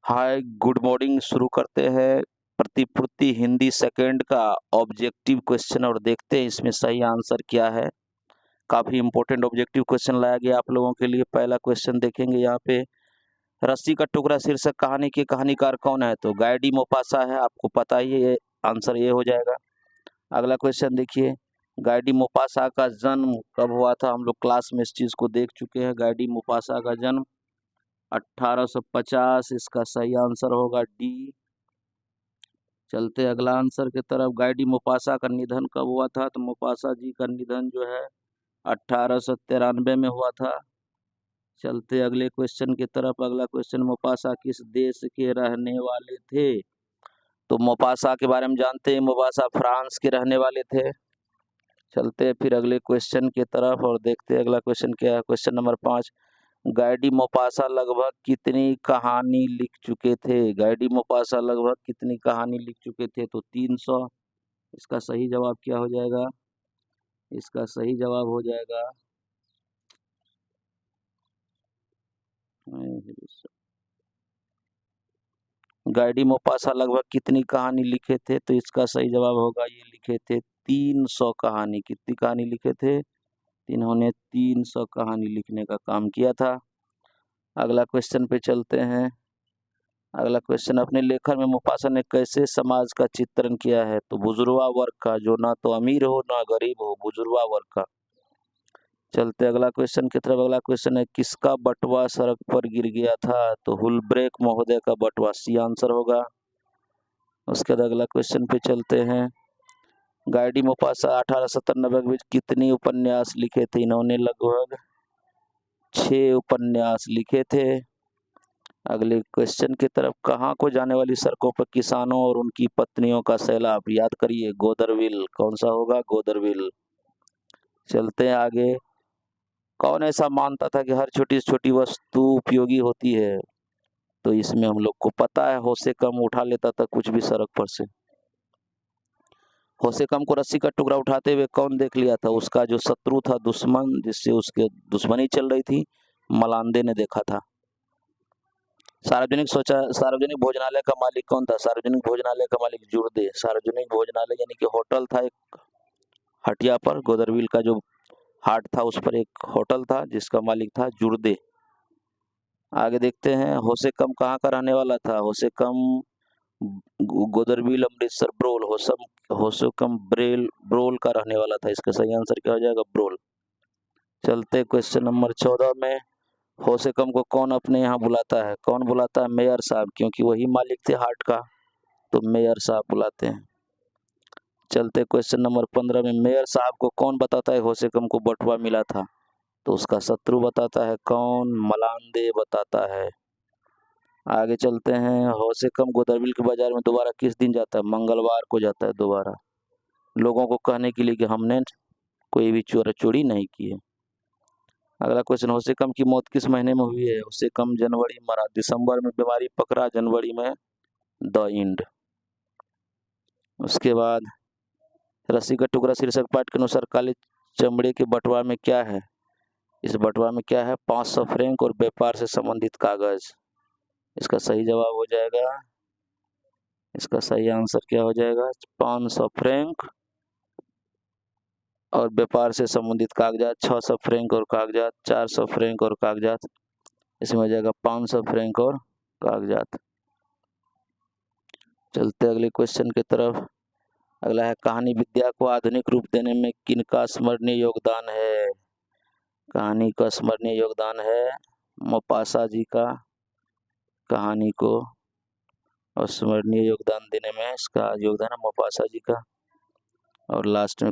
Hi good morning. शुरू करते हैं प्रतिपूर्ति हिंदी सेकंड का ऑब्जेक्टिव क्वेश्चन और देखते हैं इसमें सही आंसर क्या है। काफ़ी इंपॉर्टेंट ऑब्जेक्टिव क्वेश्चन लाया गया आप लोगों के लिए। पहला क्वेश्चन देखेंगे यहाँ पे, रस्सी का टुकड़ा शीर्षक कहानी के कहानीकार कौन है? तो गाय डी मोपासा है, आपको पता ही है, ये आंसर ये हो जाएगा। अगला क्वेश्चन देखिए, गाय डी मोपासा का जन्म कब हुआ था? हम लोग क्लास में इस चीज़ को देख चुके हैं। गाय डी मोपासा का जन्म 1850, इसका सही आंसर होगा डी। चलते अगला आंसर की तरफ, गाय डी मोपासा का निधन कब हुआ था? तो मोपासा जी का निधन जो है 1893 में हुआ था। चलते अगले क्वेश्चन की तरफ। अगला क्वेश्चन, मोपासा किस देश के रहने वाले थे? तो मोपासा के बारे में जानते हैं, मोपासा फ्रांस के रहने वाले थे। चलते फिर अगले क्वेश्चन की तरफ और देखते हैं अगला क्वेश्चन क्या है। Question number 5, Guy de Maupassant लगभग कितनी कहानी लिख चुके थे? गाय डी मोपासा लगभग कितनी कहानी लिख चुके थे? तो 300। इसका सही जवाब क्या हो जाएगा? इसका सही जवाब हो जाएगा गाय डी मोपासा लगभग कितनी कहानी लिखे थे? तो इसका सही जवाब होगा, ये लिखे थे 300 कहानी। कितनी कहानी लिखे थे? इन्होंने 300 कहानी लिखने का काम किया था। अगला क्वेश्चन पे चलते हैं। अगला क्वेश्चन, अपने लेखन में मोपासा ने कैसे समाज का चित्रण किया है? तो बुजुर्गा वर्ग का, जो ना तो अमीर हो ना गरीब हो, बुजुर्गा वर्ग का। चलते अगला क्वेश्चन की तरफ। अगला क्वेश्चन है, किसका बटुआ सड़क पर गिर गया था? तो हुलब्रेक महोदय का बटुआ, सी आंसर होगा। उसके बाद अगला क्वेश्चन पे चलते हैं। गाय डी मोपासा 1897 में कितनी उपन्यास लिखे थे? इन्होंने लगभग 6 उपन्यास लिखे थे। अगले क्वेश्चन की तरफ, कहाँ को जाने वाली सड़कों पर किसानों और उनकी पत्नियों का सैलाब? याद करिए, गोदरविल। कौन सा होगा? गोदरविल। चलते हैं आगे। कौन ऐसा मानता था कि हर छोटी से छोटी वस्तु उपयोगी होती है? तो इसमें हम लोग को पता है, होशे कम उठा लेता था कुछ भी सड़क पर से। होशे कम को रस्सी का टुकड़ा उठाते हुए कौन देख लिया था? उसका जो शत्रु था, दुश्मन, जिससे उसके दुश्मनी चल रही थी, मलांदे ने देखा था। सार्वजनिक भोजनालय का मालिक कौन था? सार्वजनिक भोजनालय का मालिक जुर्दे। सार्वजनिक भोजनालय यानी कि होटल था एक हटिया पर, गोदरविल का जो हाट था उस पर एक होटल था जिसका मालिक था जुर्दे। आगे देखते हैं, होशे कम कहाँ का रहने वाला था? होशे कम गोदरविल, अमृतसर, ब्रोल। होशे कम ब्रोल का रहने वाला था। इसका सही आंसर क्या हो जाएगा? ब्रोल। चलते क्वेश्चन नंबर 14 में, होशे कम को कौन अपने यहाँ बुलाता है? कौन बुलाता है? मेयर साहब, क्योंकि वही मालिक थे हाट का, तो मेयर साहब बुलाते हैं। चलते क्वेश्चन नंबर 15 में, मेयर साहब को कौन बताता है होशे कम को बटुआ मिला था? तो उसका शत्रु बताता है। कौन? मलांदे बताता है। आगे चलते हैं, होशे कम गोदरविल के बाजार में दोबारा किस दिन जाता है? मंगलवार को जाता है दोबारा, लोगों को कहने के लिए कि हमने कोई भी चोरी नहीं की है। अगला क्वेश्चन, होशे कम की मौत किस महीने में हुई है? होशे कम जनवरी मरा, दिसंबर में बीमारी पकड़ा, जनवरी में द इंड। उसके बाद, रस्सी का टुकड़ा शीर्षक पाठ के अनुसार काले चमड़े के बटुआ में क्या है? इस बटुआ में क्या है? 500 फ्रैंक और व्यापार से संबंधित कागज। इसका सही जवाब हो जाएगा, इसका सही आंसर क्या हो जाएगा? 500 फ्रैंक और व्यापार से संबंधित कागजात, 600 फ्रैंक और कागजात, 400 फ्रैंक और कागजात। इसमें हो जाएगा 500 फ्रैंक और कागजात। चलते अगले क्वेश्चन की तरफ। अगला है, कहानी विद्या को आधुनिक रूप देने में किनका स्मरणीय योगदान है? कहानी का स्मरणीय योगदान है मोपासा जी का। कहानी को और स्मरणीय योगदान देने में इसका योगदान है मोपासा जी का। और लास्ट में